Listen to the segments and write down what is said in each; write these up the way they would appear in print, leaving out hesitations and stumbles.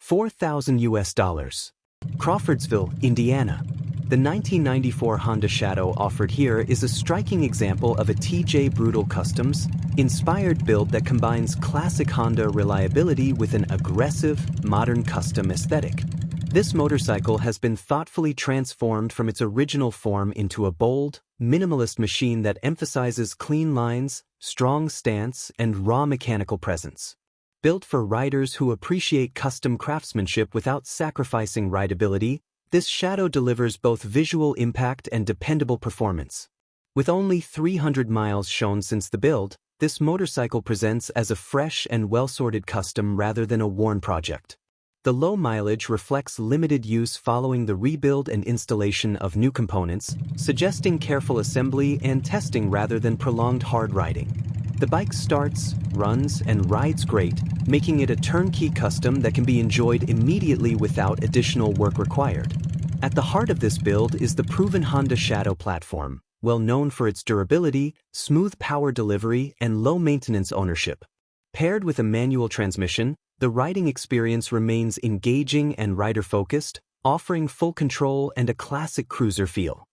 $4,000 US. Crawfordsville, Indiana. The 1994 Honda Shadow offered here is a striking example of a TJ Brutal Customs inspired build that combines classic Honda reliability with an aggressive, modern custom aesthetic. This motorcycle has been thoughtfully transformed from its original form into a bold, minimalist machine that emphasizes clean lines, strong stance, and raw mechanical presence. Built for riders who appreciate custom craftsmanship without sacrificing rideability, this Shadow delivers both visual impact and dependable performance. With only 300 miles shown since the build, this motorcycle presents as a fresh and well-sorted custom rather than a worn project. The low mileage reflects limited use following the rebuild and installation of new components, suggesting careful assembly and testing rather than prolonged hard riding. The bike starts, runs, and rides great, making it a turnkey custom that can be enjoyed immediately without additional work required. At the heart of this build is the proven Honda Shadow platform, well known for its durability, smooth power delivery, and low-maintenance ownership. Paired with a manual transmission, the riding experience remains engaging and rider-focused, offering full control and a classic cruiser feel.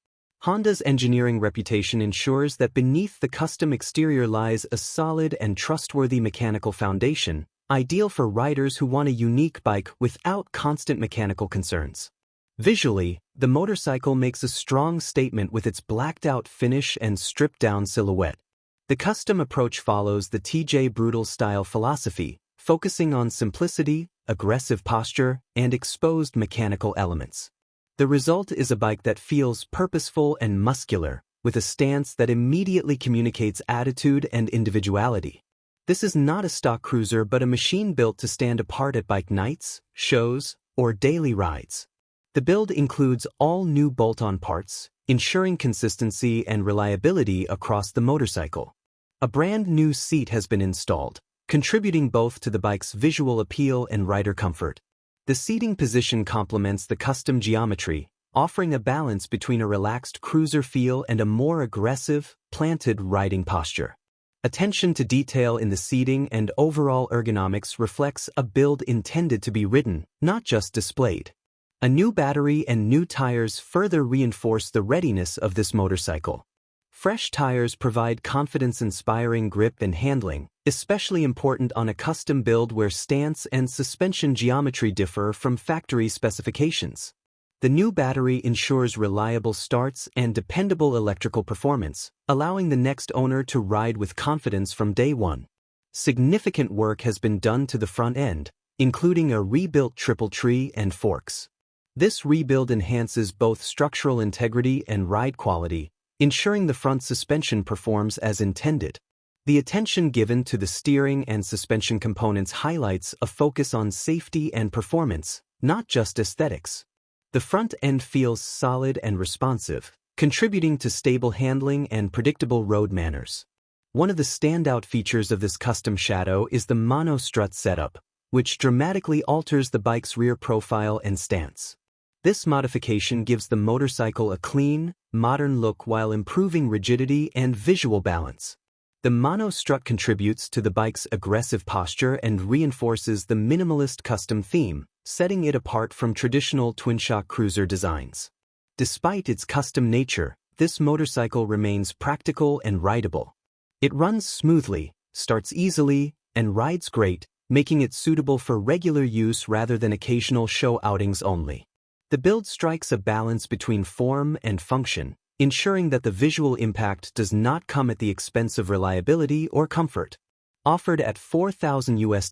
Honda's engineering reputation ensures that beneath the custom exterior lies a solid and trustworthy mechanical foundation, ideal for riders who want a unique bike without constant mechanical concerns. Visually, the motorcycle makes a strong statement with its blacked-out finish and stripped-down silhouette. The custom approach follows the TJ Brutal style philosophy, focusing on simplicity, aggressive posture, and exposed mechanical elements. The result is a bike that feels purposeful and muscular, with a stance that immediately communicates attitude and individuality. This is not a stock cruiser but a machine built to stand apart at bike nights, shows, or daily rides. The build includes all new bolt-on parts, ensuring consistency and reliability across the motorcycle. A brand new seat has been installed, contributing both to the bike's visual appeal and rider comfort. The seating position complements the custom geometry, offering a balance between a relaxed cruiser feel and a more aggressive, planted riding posture. Attention to detail in the seating and overall ergonomics reflects a build intended to be ridden, not just displayed. A new battery and new tires further reinforce the readiness of this motorcycle. Fresh tires provide confidence-inspiring grip and handling, especially important on a custom build where stance and suspension geometry differ from factory specifications. The new battery ensures reliable starts and dependable electrical performance, allowing the next owner to ride with confidence from day one. Significant work has been done to the front end, including a rebuilt triple tree and forks. This rebuild enhances both structural integrity and ride quality, ensuring the front suspension performs as intended. The attention given to the steering and suspension components highlights a focus on safety and performance, not just aesthetics. The front end feels solid and responsive, contributing to stable handling and predictable road manners. One of the standout features of this custom Shadow is the monostrut setup, which dramatically alters the bike's rear profile and stance. This modification gives the motorcycle a clean, modern look while improving rigidity and visual balance. The monostrut contributes to the bike's aggressive posture and reinforces the minimalist custom theme, setting it apart from traditional twin-shock cruiser designs. Despite its custom nature, this motorcycle remains practical and rideable. It runs smoothly, starts easily, and rides great, making it suitable for regular use rather than occasional show outings only. The build strikes a balance between form and function, ensuring that the visual impact does not come at the expense of reliability or comfort. Offered at $4,000 US,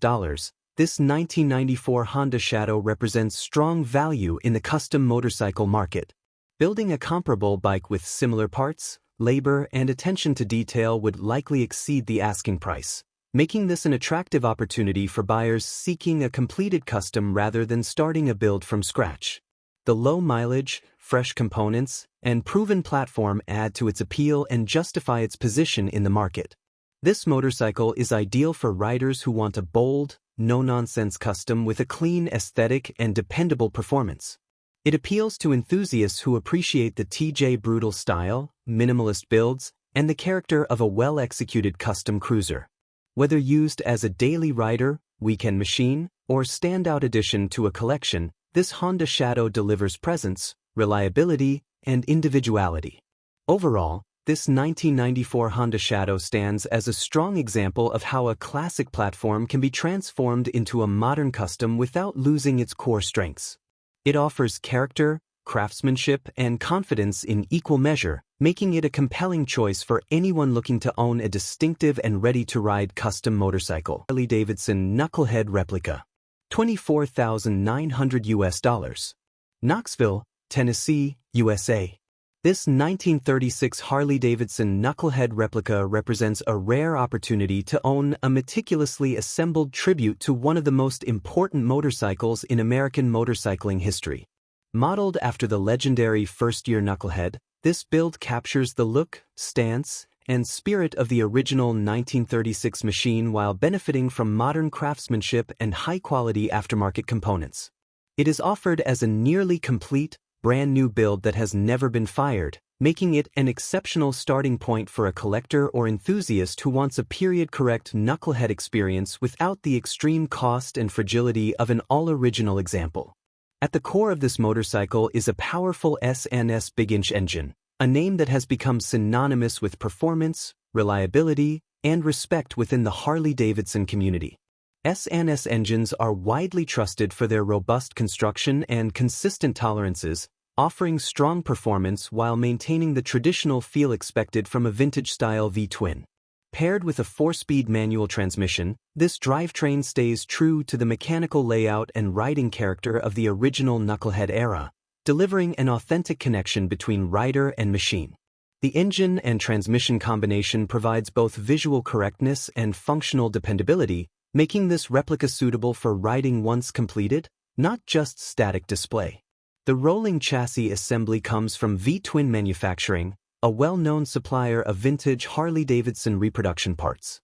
this 1994 Honda Shadow represents strong value in the custom motorcycle market. Building a comparable bike with similar parts, labor, and attention to detail would likely exceed the asking price, making this an attractive opportunity for buyers seeking a completed custom rather than starting a build from scratch. The low mileage, fresh components, and proven platform add to its appeal and justify its position in the market. This motorcycle is ideal for riders who want a bold, no-nonsense custom with a clean aesthetic and dependable performance. It appeals to enthusiasts who appreciate the TJ Brutal style, minimalist builds, and the character of a well-executed custom cruiser. Whether used as a daily rider, weekend machine, or standout addition to a collection, this Honda Shadow delivers presence, reliability, and individuality. Overall, this 1994 Honda Shadow stands as a strong example of how a classic platform can be transformed into a modern custom without losing its core strengths. It offers character, craftsmanship, and confidence in equal measure, making it a compelling choice for anyone looking to own a distinctive and ready-to-ride custom motorcycle. Harley-Davidson Knucklehead Replica. $24,900. Knoxville, Tennessee, USA. This 1936 Harley-Davidson Knucklehead replica represents a rare opportunity to own a meticulously assembled tribute to one of the most important motorcycles in American motorcycling history. Modeled after the legendary first-year Knucklehead, this build captures the look, stance, and spirit of the original 1936 machine while benefiting from modern craftsmanship and high-quality aftermarket components. It is offered as a nearly complete, brand-new build that has never been fired, making it an exceptional starting point for a collector or enthusiast who wants a period-correct Knucklehead experience without the extreme cost and fragility of an all-original example. At the core of this motorcycle is a powerful S&S Big Inch engine, a name that has become synonymous with performance, reliability, and respect within the Harley-Davidson community. S&S engines are widely trusted for their robust construction and consistent tolerances, offering strong performance while maintaining the traditional feel expected from a vintage-style V-twin. Paired with a 4-speed manual transmission, this drivetrain stays true to the mechanical layout and riding character of the original Knucklehead era, delivering an authentic connection between rider and machine. The engine and transmission combination provides both visual correctness and functional dependability, making this replica suitable for riding once completed, not just static display. The rolling chassis assembly comes from V-Twin Manufacturing, a well-known supplier of vintage Harley-Davidson reproduction parts.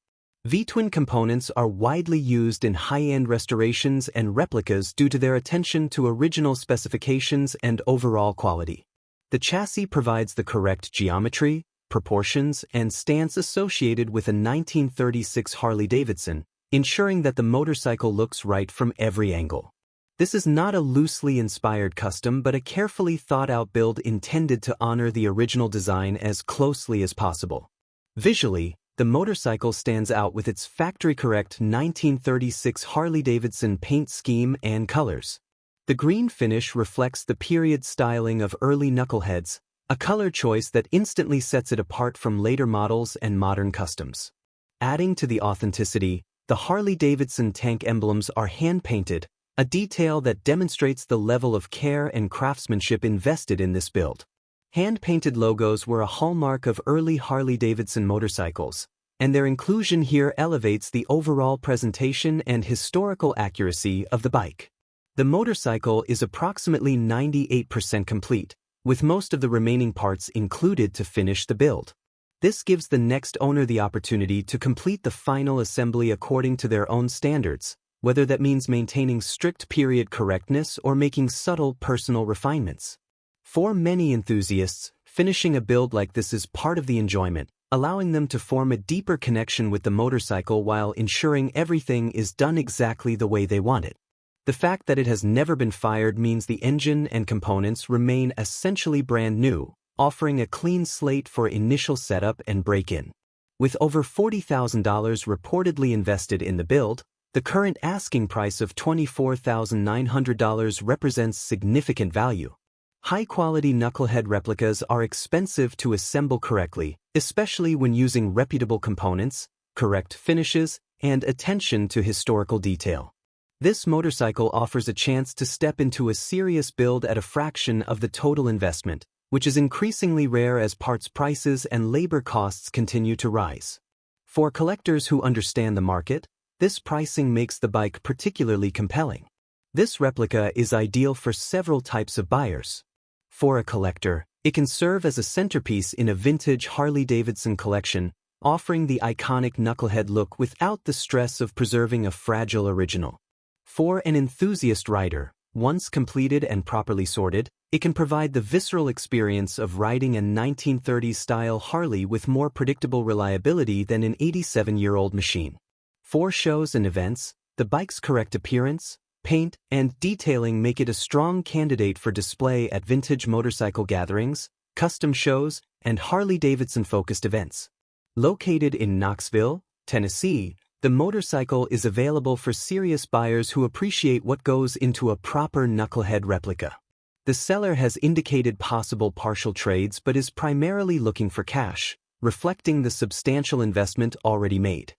V-Twin components are widely used in high-end restorations and replicas due to their attention to original specifications and overall quality. The chassis provides the correct geometry, proportions, and stance associated with a 1936 Harley-Davidson, ensuring that the motorcycle looks right from every angle. This is not a loosely inspired custom but a carefully thought-out build intended to honor the original design as closely as possible. Visually, the motorcycle stands out with its factory-correct 1936 Harley-Davidson paint scheme and colors. The green finish reflects the period styling of early Knuckleheads, a color choice that instantly sets it apart from later models and modern customs. Adding to the authenticity, the Harley-Davidson tank emblems are hand-painted, a detail that demonstrates the level of care and craftsmanship invested in this build. Hand-painted logos were a hallmark of early Harley-Davidson motorcycles, and their inclusion here elevates the overall presentation and historical accuracy of the bike. The motorcycle is approximately 98% complete, with most of the remaining parts included to finish the build. This gives the next owner the opportunity to complete the final assembly according to their own standards, whether that means maintaining strict period correctness or making subtle personal refinements. For many enthusiasts, finishing a build like this is part of the enjoyment, allowing them to form a deeper connection with the motorcycle while ensuring everything is done exactly the way they want it. The fact that it has never been fired means the engine and components remain essentially brand new, offering a clean slate for initial setup and break-in. With over $40,000 reportedly invested in the build, the current asking price of $24,900 represents significant value. High-quality Knucklehead replicas are expensive to assemble correctly, especially when using reputable components, correct finishes, and attention to historical detail. This motorcycle offers a chance to step into a serious build at a fraction of the total investment, which is increasingly rare as parts prices and labor costs continue to rise. For collectors who understand the market, this pricing makes the bike particularly compelling. This replica is ideal for several types of buyers. For a collector, it can serve as a centerpiece in a vintage Harley-Davidson collection, offering the iconic Knucklehead look without the stress of preserving a fragile original. For an enthusiast rider, once completed and properly sorted, it can provide the visceral experience of riding a 1930s-style Harley with more predictable reliability than an 87-year-old machine. For shows and events, The bike's correct appearance, paint, and detailing make it a strong candidate for display at vintage motorcycle gatherings, custom shows, and Harley-Davidson-focused events. Located in Knoxville, Tennessee, the motorcycle is available for serious buyers who appreciate what goes into a proper knucklehead replica. The seller has indicated possible partial trades but is primarily looking for cash, reflecting the substantial investment already made.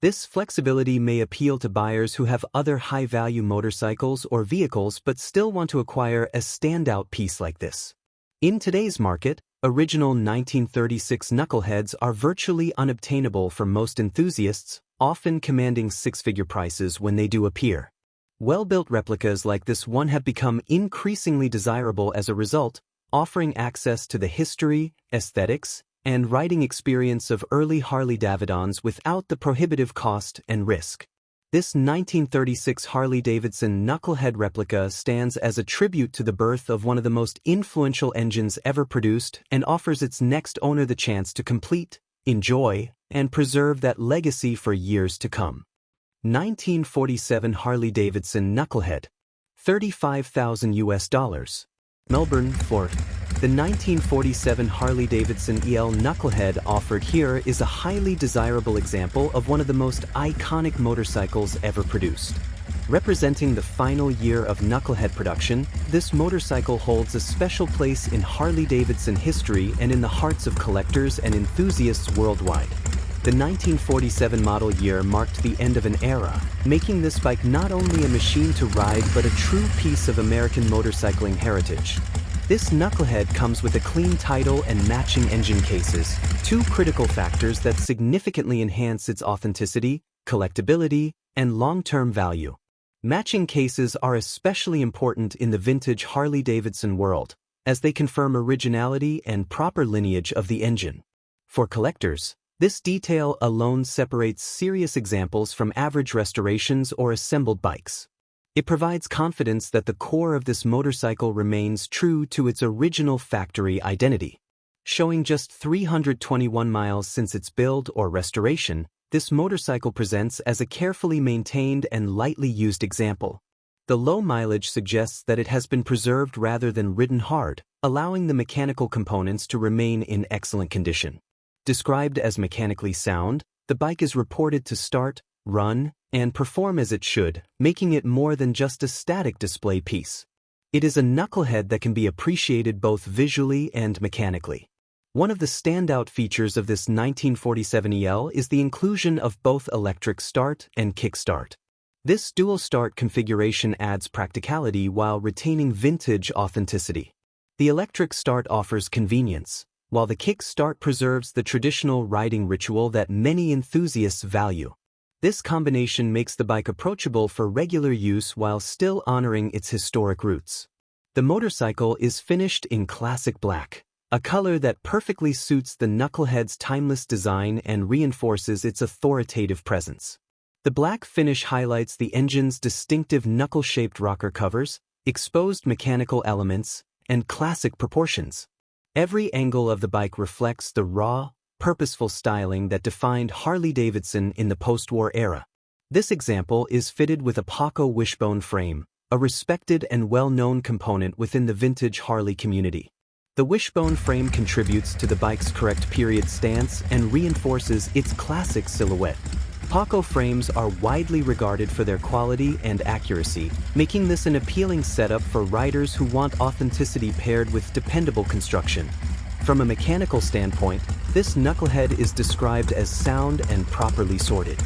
This flexibility may appeal to buyers who have other high-value motorcycles or vehicles but still want to acquire a standout piece like this. In today's market, original 1936 knuckleheads are virtually unobtainable for most enthusiasts, often commanding six-figure prices when they do appear. Well-built replicas like this one have become increasingly desirable as a result, offering access to the history, aesthetics, and riding experience of early Harley-Davidsons without the prohibitive cost and risk. This 1936 Harley-Davidson knucklehead replica stands as a tribute to the birth of one of the most influential engines ever produced and offers its next owner the chance to complete, enjoy, and preserve that legacy for years to come. 1947 Harley-Davidson Knucklehead, $35,000. Melbourne, Florida. The 1947 Harley-Davidson EL Knucklehead offered here is a highly desirable example of one of the most iconic motorcycles ever produced. Representing the final year of knucklehead production, this motorcycle holds a special place in Harley-Davidson history and in the hearts of collectors and enthusiasts worldwide. The 1947 model year marked the end of an era, making this bike not only a machine to ride but a true piece of American motorcycling heritage. This knucklehead comes with a clean title and matching engine cases, two critical factors that significantly enhance its authenticity, collectability, and long-term value. Matching cases are especially important in the vintage Harley-Davidson world, as they confirm originality and proper lineage of the engine. For collectors, this detail alone separates serious examples from average restorations or assembled bikes. It provides confidence that the core of this motorcycle remains true to its original factory identity. Showing just 321 miles since its build or restoration, this motorcycle presents as a carefully maintained and lightly used example. The low mileage suggests that it has been preserved rather than ridden hard, allowing the mechanical components to remain in excellent condition. Described as mechanically sound, the bike is reported to start, run, and perform as it should, making it more than just a static display piece. It is a knucklehead that can be appreciated both visually and mechanically. One of the standout features of this 1947 EL is the inclusion of both electric start and kickstart. This dual start configuration adds practicality while retaining vintage authenticity. The electric start offers convenience, while the kickstart preserves the traditional riding ritual that many enthusiasts value. This combination makes the bike approachable for regular use while still honoring its historic roots. The motorcycle is finished in classic black, a color that perfectly suits the knucklehead's timeless design and reinforces its authoritative presence. The black finish highlights the engine's distinctive knuckle-shaped rocker covers, exposed mechanical elements, and classic proportions. Every angle of the bike reflects the raw, purposeful styling that defined Harley-Davidson in the post-war era. This example is fitted with a Paco wishbone frame, a respected and well-known component within the vintage Harley community. The wishbone frame contributes to the bike's correct period stance and reinforces its classic silhouette. Paco frames are widely regarded for their quality and accuracy, making this an appealing setup for riders who want authenticity paired with dependable construction. From a mechanical standpoint, this knucklehead is described as sound and properly sorted.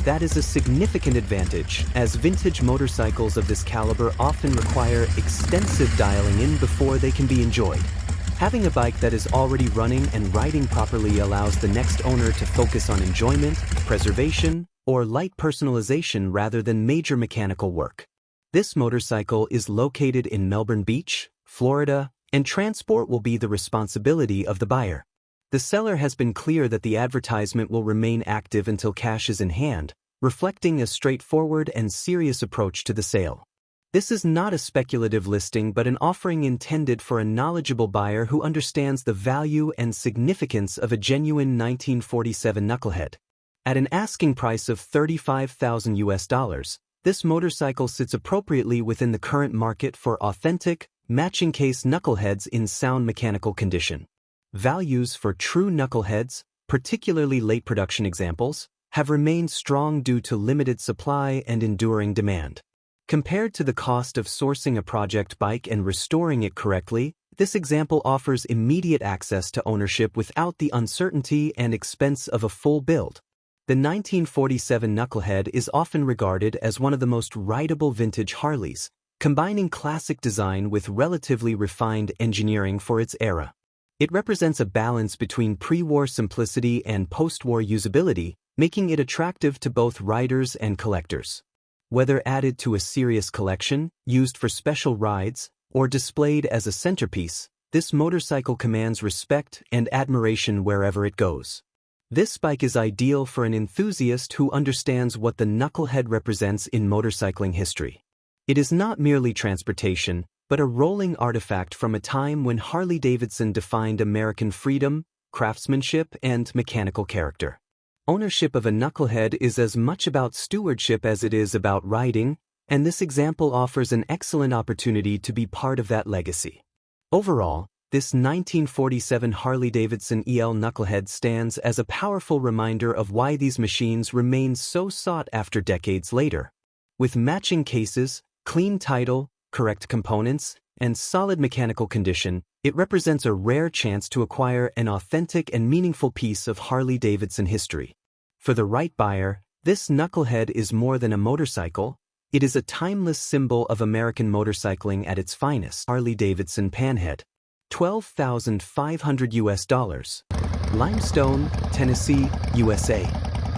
That is a significant advantage, as vintage motorcycles of this caliber often require extensive dialing in before they can be enjoyed. Having a bike that is already running and riding properly allows the next owner to focus on enjoyment, preservation, or light personalization rather than major mechanical work. This motorcycle is located in Melbourne Beach, Florida, and transport will be the responsibility of the buyer. The seller has been clear that the advertisement will remain active until cash is in hand, reflecting a straightforward and serious approach to the sale. This is not a speculative listing but an offering intended for a knowledgeable buyer who understands the value and significance of a genuine 1947 knucklehead. At an asking price of $35,000, This motorcycle sits appropriately within the current market for authentic, matching case knuckleheads in sound mechanical condition. Values for true knuckleheads, particularly late production examples, have remained strong due to limited supply and enduring demand. Compared to the cost of sourcing a project bike and restoring it correctly, this example offers immediate access to ownership without the uncertainty and expense of a full build. The 1947 Knucklehead is often regarded as one of the most rideable vintage Harleys, combining classic design with relatively refined engineering for its era. It represents a balance between pre-war simplicity and post-war usability, making it attractive to both riders and collectors. Whether added to a serious collection, used for special rides, or displayed as a centerpiece, this motorcycle commands respect and admiration wherever it goes. This bike is ideal for an enthusiast who understands what the Knucklehead represents in motorcycling history. It is not merely transportation, but a rolling artifact from a time when Harley-Davidson defined American freedom, craftsmanship, and mechanical character. Ownership of a Knucklehead is as much about stewardship as it is about riding, and this example offers an excellent opportunity to be part of that legacy. Overall, this 1947 Harley-Davidson EL Knucklehead stands as a powerful reminder of why these machines remain so sought after decades later. With matching cases, clean title, correct components, and solid mechanical condition, it represents a rare chance to acquire an authentic and meaningful piece of Harley-Davidson history. For the right buyer, this Knucklehead is more than a motorcycle, it is a timeless symbol of American motorcycling at its finest. Harley-Davidson Panhead. $12,500. Limestone, Tennessee, USA.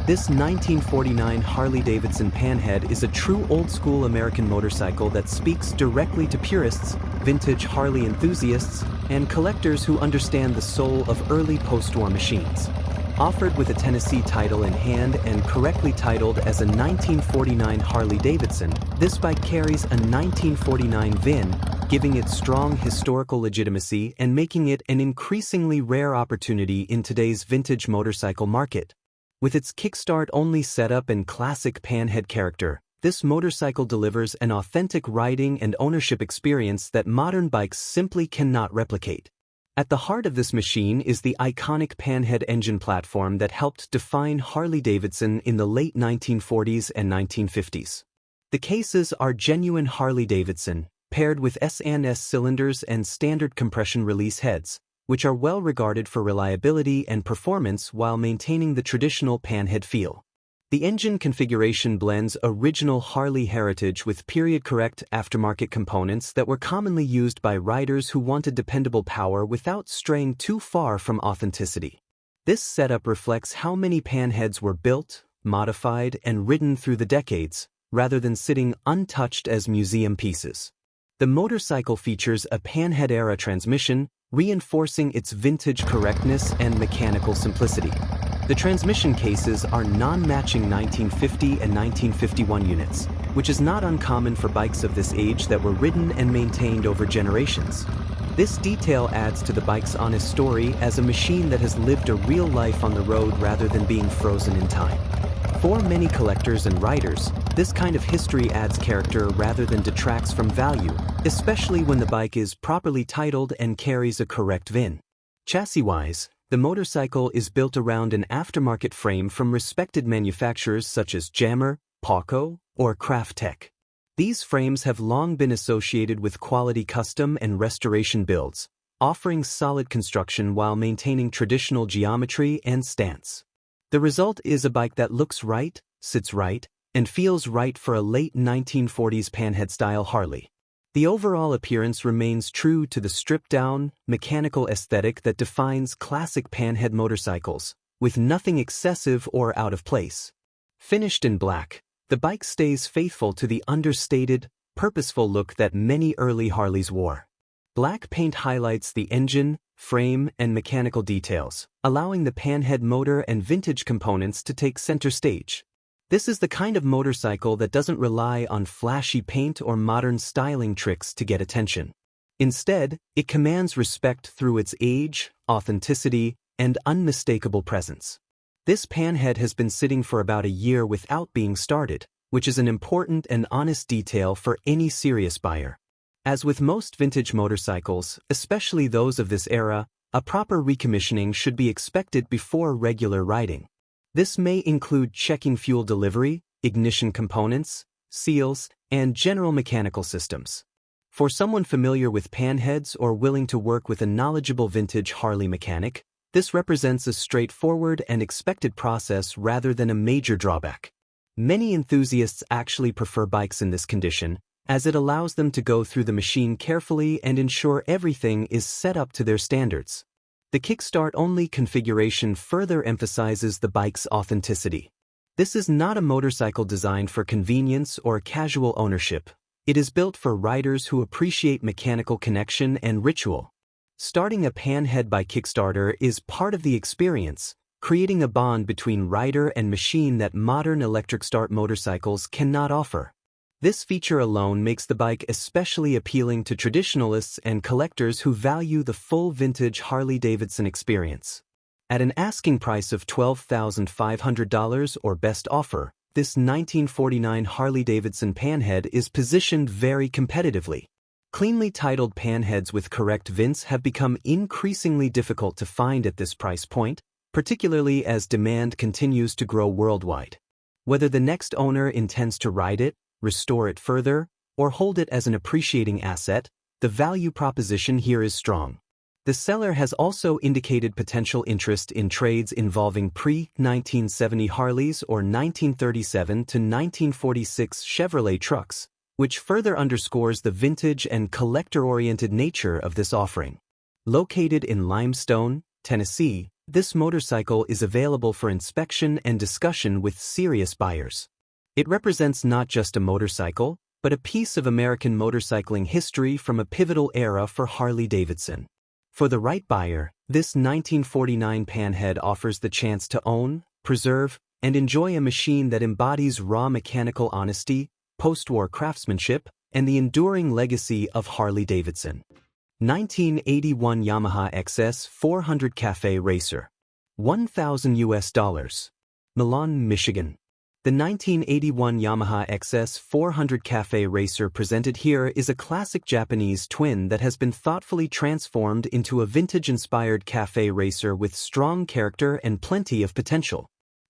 This 1949 Harley-Davidson Panhead is a true old-school American motorcycle that speaks directly to purists, vintage Harley enthusiasts, and collectors who understand the soul of early post-war machines. Offered with a Tennessee title in hand and correctly titled as a 1949 Harley-Davidson, this bike carries a 1949 VIN, giving it strong historical legitimacy and making it an increasingly rare opportunity in today's vintage motorcycle market. With its kickstart-only setup and classic panhead character, this motorcycle delivers an authentic riding and ownership experience that modern bikes simply cannot replicate. At the heart of this machine is the iconic panhead engine platform that helped define Harley-Davidson in the late 1940s and 1950s. The cases are genuine Harley-Davidson, paired with S&S cylinders and standard compression release heads, which are well regarded for reliability and performance while maintaining the traditional panhead feel. The engine configuration blends original Harley heritage with period-correct aftermarket components that were commonly used by riders who wanted dependable power without straying too far from authenticity. This setup reflects how many panheads were built, modified, and ridden through the decades, rather than sitting untouched as museum pieces. The motorcycle features a panhead-era transmission, reinforcing its vintage correctness and mechanical simplicity. The transmission cases are non-matching 1950 and 1951 units, which is not uncommon for bikes of this age that were ridden and maintained over generations. This detail adds to the bike's honest story as a machine that has lived a real life on the road rather than being frozen in time. For many collectors and riders, this kind of history adds character rather than detracts from value, especially when the bike is properly titled and carries a correct VIN. Chassis-wise, the motorcycle is built around an aftermarket frame from respected manufacturers such as Jammer, Pauco, or Craft Tech. These frames have long been associated with quality custom and restoration builds, offering solid construction while maintaining traditional geometry and stance. The result is a bike that looks right, sits right, and feels right for a late 1940s panhead-style Harley. The overall appearance remains true to the stripped-down, mechanical aesthetic that defines classic panhead motorcycles, with nothing excessive or out of place. Finished in black, the bike stays faithful to the understated, purposeful look that many early Harleys wore. Black paint highlights the engine, frame, and mechanical details, allowing the panhead motor and vintage components to take center stage. This is the kind of motorcycle that doesn't rely on flashy paint or modern styling tricks to get attention. Instead, it commands respect through its age, authenticity, and unmistakable presence. This panhead has been sitting for about a year without being started, which is an important and honest detail for any serious buyer. As with most vintage motorcycles, especially those of this era, a proper recommissioning should be expected before regular riding. This may include checking fuel delivery, ignition components, seals, and general mechanical systems. For someone familiar with panheads or willing to work with a knowledgeable vintage Harley mechanic, this represents a straightforward and expected process rather than a major drawback. Many enthusiasts actually prefer bikes in this condition, as it allows them to go through the machine carefully and ensure everything is set up to their standards. The kickstart-only configuration further emphasizes the bike's authenticity. This is not a motorcycle designed for convenience or casual ownership. It is built for riders who appreciate mechanical connection and ritual. Starting a panhead by Kickstarter is part of the experience, creating a bond between rider and machine that modern electric start motorcycles cannot offer. This feature alone makes the bike especially appealing to traditionalists and collectors who value the full vintage Harley-Davidson experience. At an asking price of $12,500 or best offer, this 1949 Harley-Davidson panhead is positioned very competitively. Cleanly titled panheads with correct vints have become increasingly difficult to find at this price point, particularly as demand continues to grow worldwide. Whether the next owner intends to ride it, restore it further, or hold it as an appreciating asset, the value proposition here is strong. The seller has also indicated potential interest in trades involving pre-1970 Harleys or 1937 to 1946 Chevrolet trucks, which further underscores the vintage and collector-oriented nature of this offering. Located in Limestone, Tennessee, this motorcycle is available for inspection and discussion with serious buyers. It represents not just a motorcycle, but a piece of American motorcycling history from a pivotal era for Harley-Davidson. For the right buyer, this 1949 panhead offers the chance to own, preserve, and enjoy a machine that embodies raw mechanical honesty, post-war craftsmanship, and the enduring legacy of Harley-Davidson. 1981 Yamaha XS 400 Cafe Racer. $1,000. Milan, Michigan. The 1981 Yamaha XS 400 Cafe Racer presented here is a classic Japanese twin that has been thoughtfully transformed into a vintage-inspired cafe racer with strong character and plenty of potential.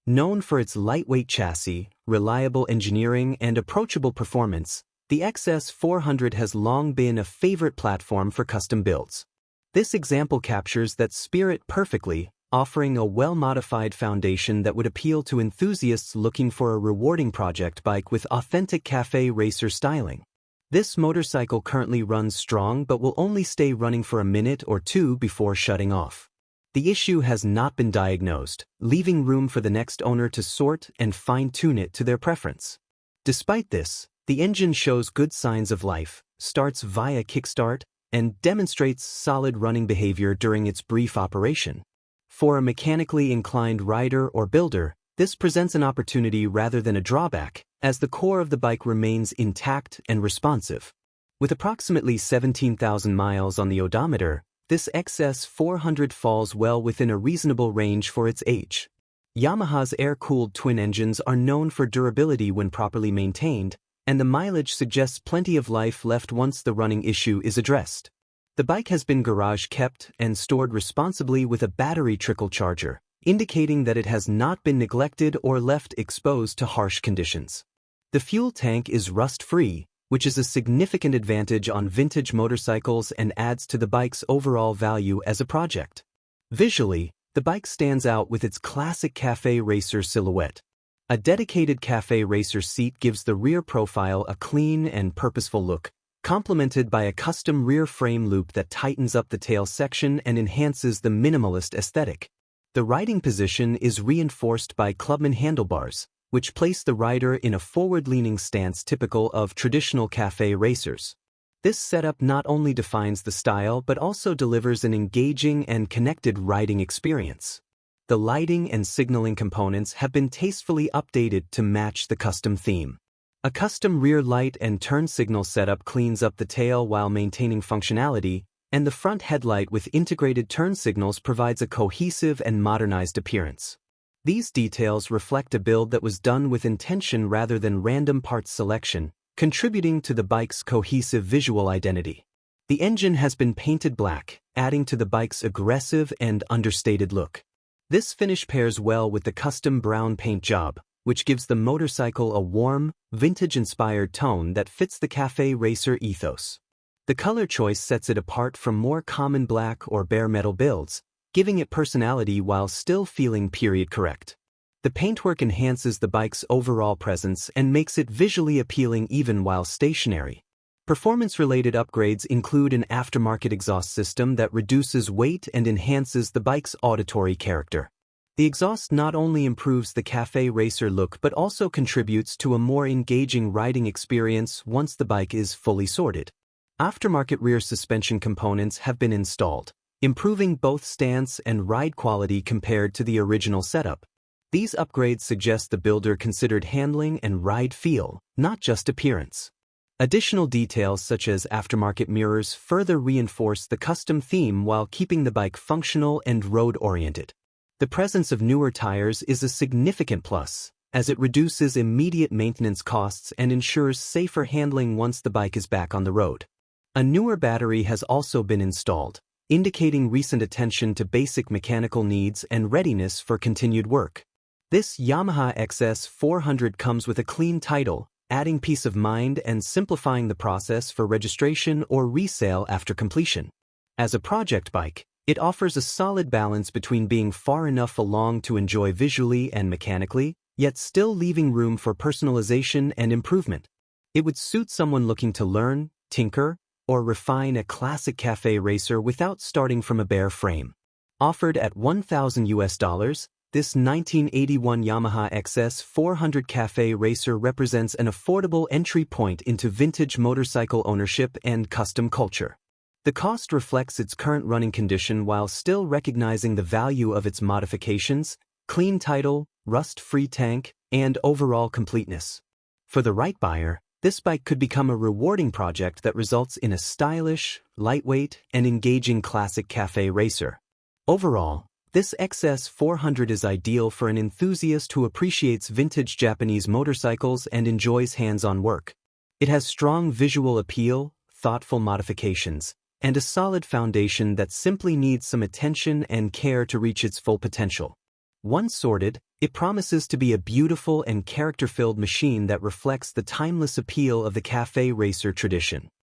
Known for its lightweight chassis, reliable engineering, and approachable performance, the XS 400 has long been a favorite platform for custom builds. This example captures that spirit perfectly, offering a well-modified foundation that would appeal to enthusiasts looking for a rewarding project bike with authentic cafe racer styling. This motorcycle currently runs strong but will only stay running for a minute or two before shutting off. The issue has not been diagnosed, leaving room for the next owner to sort and fine-tune it to their preference. Despite this, the engine shows good signs of life, starts via kickstart, and demonstrates solid running behavior during its brief operation. For a mechanically inclined rider or builder, this presents an opportunity rather than a drawback, as the core of the bike remains intact and responsive. With approximately 17,000 miles on the odometer, this XS 400 falls well within a reasonable range for its age. Yamaha's air-cooled twin engines are known for durability when properly maintained, and the mileage suggests plenty of life left once the running issue is addressed. The bike has been garage-kept and stored responsibly with a battery trickle charger, indicating that it has not been neglected or left exposed to harsh conditions. The fuel tank is rust-free, which is a significant advantage on vintage motorcycles and adds to the bike's overall value as a project. Visually, the bike stands out with its classic cafe racer silhouette. A dedicated cafe racer seat gives the rear profile a clean and purposeful look, complemented by a custom rear frame loop that tightens up the tail section and enhances the minimalist aesthetic. The riding position is reinforced by Clubman handlebars, which place the rider in a forward-leaning stance typical of traditional cafe racers. This setup not only defines the style but also delivers an engaging and connected riding experience. The lighting and signaling components have been tastefully updated to match the custom theme. A custom rear light and turn signal setup cleans up the tail while maintaining functionality, and the front headlight with integrated turn signals provides a cohesive and modernized appearance. These details reflect a build that was done with intention rather than random parts selection, contributing to the bike's cohesive visual identity. The engine has been painted black, adding to the bike's aggressive and understated look. This finish pairs well with the custom brown paint job, which gives the motorcycle a warm, vintage-inspired tone that fits the cafe racer ethos. The color choice sets it apart from more common black or bare metal builds, giving it personality while still feeling period correct. The paintwork enhances the bike's overall presence and makes it visually appealing even while stationary. Performance-related upgrades include an aftermarket exhaust system that reduces weight and enhances the bike's auditory character. The exhaust not only improves the cafe racer look but also contributes to a more engaging riding experience once the bike is fully sorted. Aftermarket rear suspension components have been installed, improving both stance and ride quality compared to the original setup. These upgrades suggest the builder considered handling and ride feel, not just appearance. Additional details such as aftermarket mirrors further reinforce the custom theme while keeping the bike functional and road-oriented. The presence of newer tires is a significant plus, as it reduces immediate maintenance costs and ensures safer handling once the bike is back on the road. A newer battery has also been installed, indicating recent attention to basic mechanical needs and readiness for continued work. This Yamaha XS400 comes with a clean title, adding peace of mind and simplifying the process for registration or resale after completion. As a project bike, it offers a solid balance between being far enough along to enjoy visually and mechanically, yet still leaving room for personalization and improvement. It would suit someone looking to learn, tinker, or refine a classic cafe racer without starting from a bare frame. Offered at $1,000, this 1981 Yamaha XS400 Cafe Racer represents an affordable entry point into vintage motorcycle ownership and custom culture. The cost reflects its current running condition while still recognizing the value of its modifications, clean title, rust-free tank, and overall completeness. For the right buyer, this bike could become a rewarding project that results in a stylish, lightweight, and engaging classic cafe racer. Overall, this XS400 is ideal for an enthusiast who appreciates vintage Japanese motorcycles and enjoys hands-on work. It has strong visual appeal, thoughtful modifications, and a solid foundation that simply needs some attention and care to reach its full potential. Once sorted, it promises to be a beautiful and character-filled machine that reflects the timeless appeal of the cafe racer tradition.